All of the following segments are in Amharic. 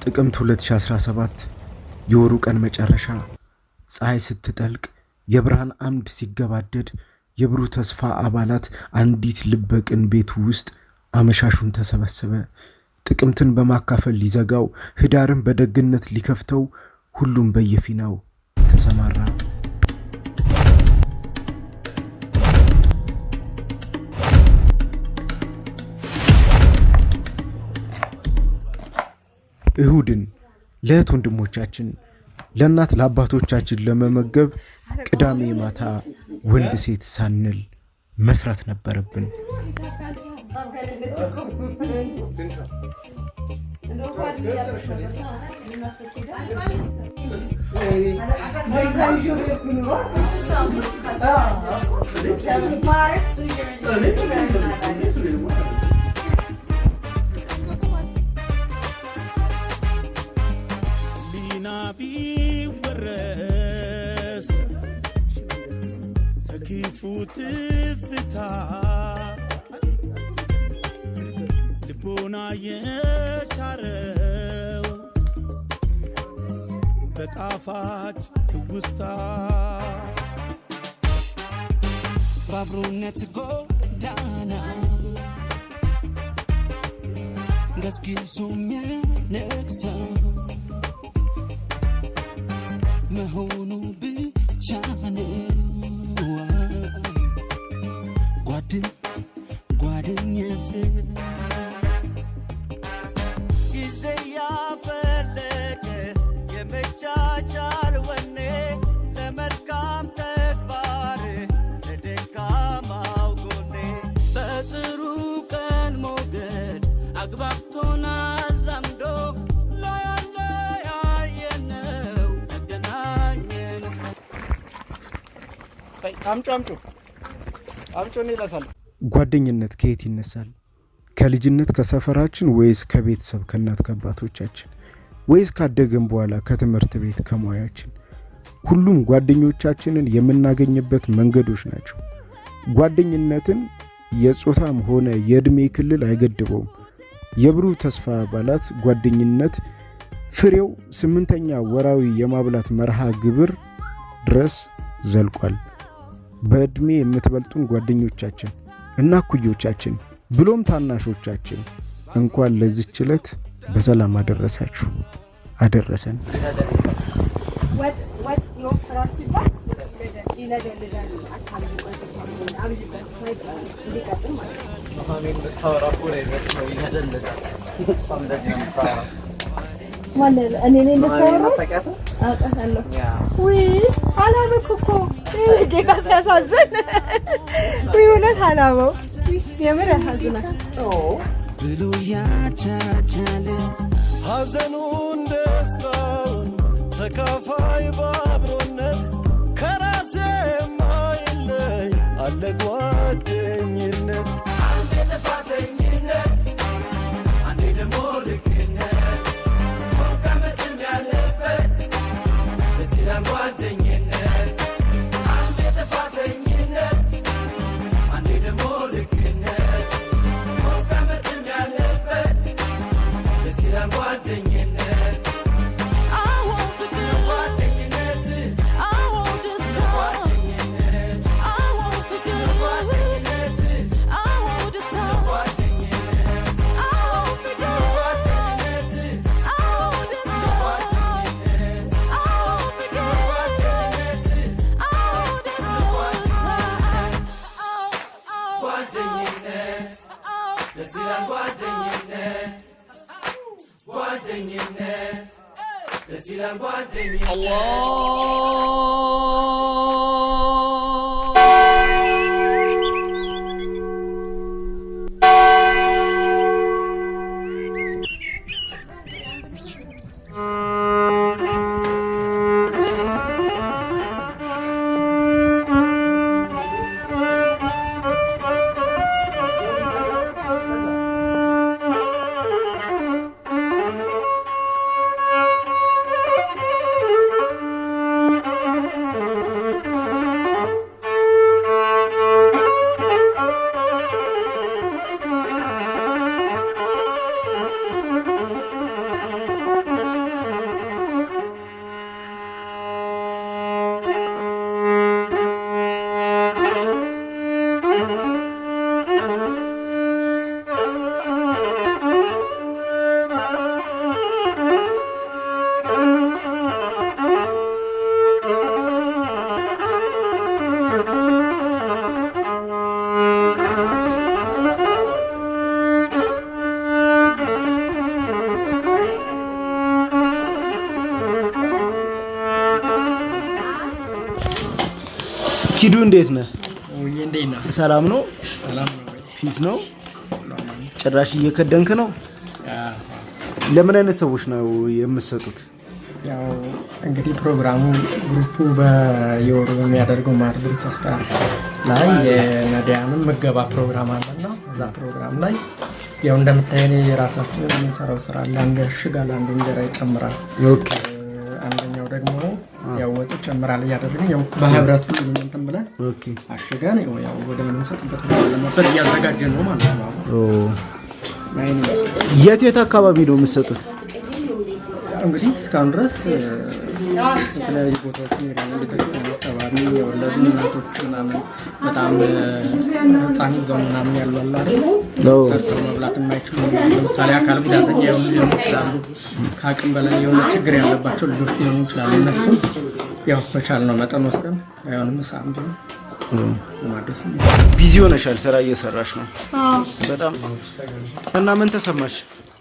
ጥቅምት 2017 የወሩ ቀን መጨረሻ ፀሐይ ስትጠልቅ የብርሃን አምድ ሲገባደድ የብሩህ ተስፋ አባላት አንዲት ልበቅን ቤት ውስጥ አመሻሹን ተሰበሰበ። ጥቅምትን በማካፈል ሊዘጋው ህዳርን በደግነት ሊከፍተው ሁሉም በየፊናው ተሰማራ። እሁድን ለእህት ወንድሞቻችን ለእናት ለአባቶቻችን ለመመገብ ቅዳሜ ማታ ወንድ ሴት ሳንል መስራት ነበረብን። ቢወረስ ሰኪፉ ትዝታ ልቦና የሻረው በጣፋጭ ትውስታ ባብሮነት ጎዳና ገስግሶ የሚያነግሰው መሆኑ ብቻ ነው። ጓደኛት ጊዜ ያፈለቀ የመቻቻል ወኔ ለመልካም ተግባር ለደካማው ጎኔ በጥሩ ቀን ሞገድ አግባብቶናል አምዶ አምጮ ነው ይላሳል። ጓደኝነት ከየት ይነሳል? ከልጅነት ከሰፈራችን ወይስ ከቤተሰብ ከእናት ከአባቶቻችን ወይስ ካደገን በኋላ ከትምህርት ቤት ከሙያችን? ሁሉም ጓደኞቻችንን የምናገኝበት መንገዶች ናቸው። ጓደኝነትን የጾታም ሆነ የእድሜ ክልል አይገድበውም። የብሩህ ተስፋ አባላት ጓደኝነት ፍሬው 8ኛ ወራዊ የማብላት መርሃ ግብር ድረስ ዘልቋል። በእድሜ የምትበልጡን ጓደኞቻችን እና እኩዮቻችን ብሎም ታናሾቻችን እንኳን ለዚህች ዕለት በሰላም አደረሳችሁ አደረሰን። ማለት እኔ ነኝ ለሰራው አውቃለሁ። ወይ አላበኩ እኮ ጌታ ሲያሳዝን ወይ እውነት አላበው የምር ያሳዝናል። ብሉ ያቻቻለ ሐዘኑን ደስታውን ተካፋይ ባብሮነት ከራሴ ማይለይ አለ ጓደኝነት አንዴ ጥፋተኝነት አንዴ ደግሞ ልክነት ጓደኝነት አንዴ ጥፋተኝነት አንዴ ደግሞ ልክነት ከመጥም ያለበት ደስ ይላል ጓደኝነት። አዎ ፍቅር ጓደኝነት አዎ ደስታ ጓደኝነት አዎ ፍቅር ጓደኝነት አዎ ደስታ ጓደኝነት አዎ ፍቅር ጓደኝነት አዎ ደስታ ጓደኝነት ደስ ይላል ጓደኝነት ኪዱ እንዴት ነህ? እንዴት ነህ? ሰላም ነው? ሰላም ነው። ፊት ነው ጭራሽ እየከደንክ ነው። ለምን አይነት ሰዎች ነው የምትሰጡት? ያው እንግዲህ ፕሮግራሙ ግሩፑ በየወሩ በሚያደርገው ማህበር ተስፋ ላይ የነዳያንም ምገባ ፕሮግራም አለና እዛ ፕሮግራም ላይ ያው እንደምታየው የራሳችን የምንሰራው ስራ አለ። አንዱ ያሽጋል፣ አንዱ እንጀራ ይጨምራል። ኦኬ። አንደኛው ደግሞ ያው ወጥ ይጨምራል እያደረግን ያው በህብረት ሁሉንም እንትን ብለን ኦኬ አሽገን ያው ወደ የምንሰጥበት ቦታ ለመውሰድ እያዘጋጀን ነው ማለት ነው። የት አካባቢ ነው የምትሰጡት? እንግዲህ እስካሁን ድረስ የተለያዩ ቦታዎች ሄዳን ቤተክርስቲያን አካባቢ የወለዱ እናቶች ምናምን በጣም ህፃን ይዘው ምናምን ያሉ አለ ሰርተው መብላት የማይችሉ ለምሳሌ አካል ጉዳተኛ የሆኑ ሊሆኑ ይችላሉ። ከአቅም በላይ የሆነ ችግር ያለባቸው ልጆች ሊሆኑ ይችላሉ። እነሱም ያው በቻልነው መጠን ወስደን አይሆንም ሳም ለማድረስ ቢዚ ሆነሻል። ስራ እየሰራሽ ነው በጣም እና ምን ተሰማሽ?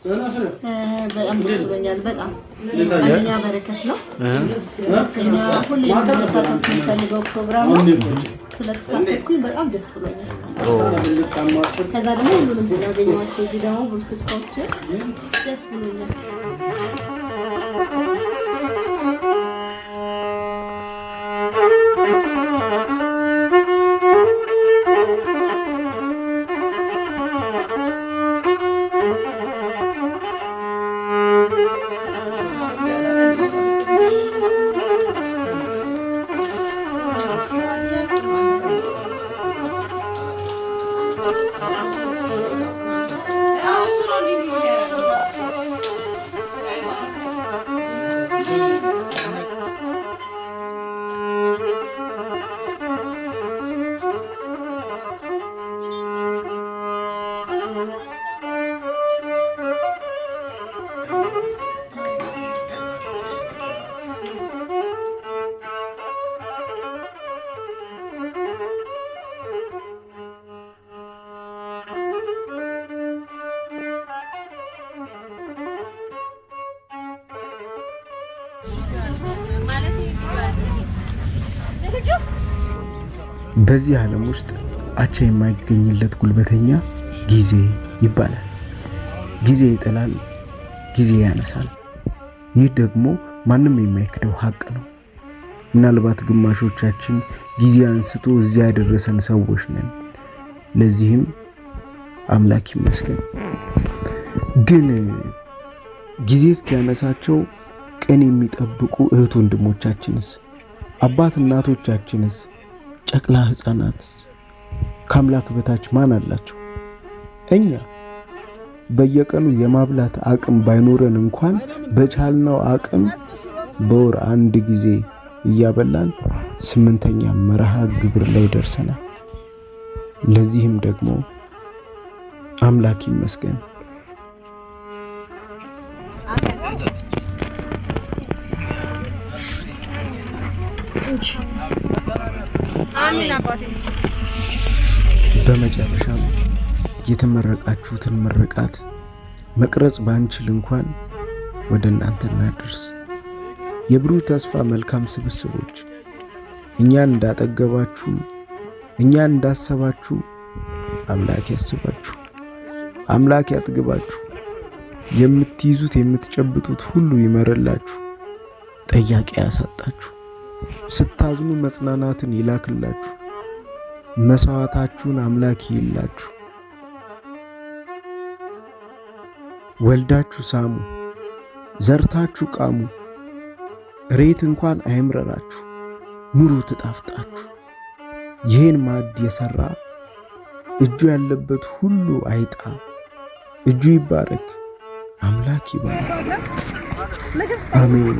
በጣም ደስ ብሎኛል። በጣም አንደኛ በረከት ነው። ሁለተኛ ሁሌ መሳተፍ የምፈልገው ፕሮግራም ስለተሳተፍኩኝ በጣም ደስ ብሎኛል። ከዛ ደግሞ ሁሉንም ስላገኘኋቸው እዚህ ደግሞ ብዙ ተስፋዎች ደስ ብሎኛል። በዚህ ዓለም ውስጥ አቻ የማይገኝለት ጉልበተኛ ጊዜ ይባላል። ጊዜ ይጥላል፣ ጊዜ ያነሳል። ይህ ደግሞ ማንም የማይክደው ሀቅ ነው። ምናልባት ግማሾቻችን ጊዜ አንስቶ እዚያ ያደረሰን ሰዎች ነን። ለዚህም አምላክ ይመስገን። ግን ጊዜ እስኪያነሳቸው ቀን የሚጠብቁ እህት ወንድሞቻችንስ፣ አባት እናቶቻችንስ፣ ጨቅላ ህፃናት ከአምላክ በታች ማን አላቸው? እኛ በየቀኑ የማብላት አቅም ባይኖረን እንኳን በቻልነው አቅም በወር አንድ ጊዜ እያበላን 8ኛ መርሃ ግብር ላይ ደርሰናል። ለዚህም ደግሞ አምላክ ይመስገን። በመጨረሻም የተመረቃችሁትን ምርቃት መቅረጽ ባንችል እንኳን ወደ እናንተ እናድርስ። የብሩህ ተስፋ መልካም ስብስቦች እኛን እንዳጠገባችሁ፣ እኛን እንዳሰባችሁ አምላክ ያስባችሁ፣ አምላክ ያጥግባችሁ። የምትይዙት የምትጨብጡት ሁሉ ይመረላችሁ፣ ጠያቂ ያሳጣችሁ። ስታዝኑ መጽናናትን ይላክላችሁ፣ መስዋዕታችሁን አምላክ ይላችሁ። ወልዳችሁ ሳሙ፣ ዘርታችሁ ቃሙ። ሬት እንኳን አይምረራችሁ፣ ኑሩ ትጣፍጣችሁ። ይህን ማዕድ የሰራ እጁ ያለበት ሁሉ አይጣ፣ እጁ ይባረክ፣ አምላክ ይባረክ። አሜን።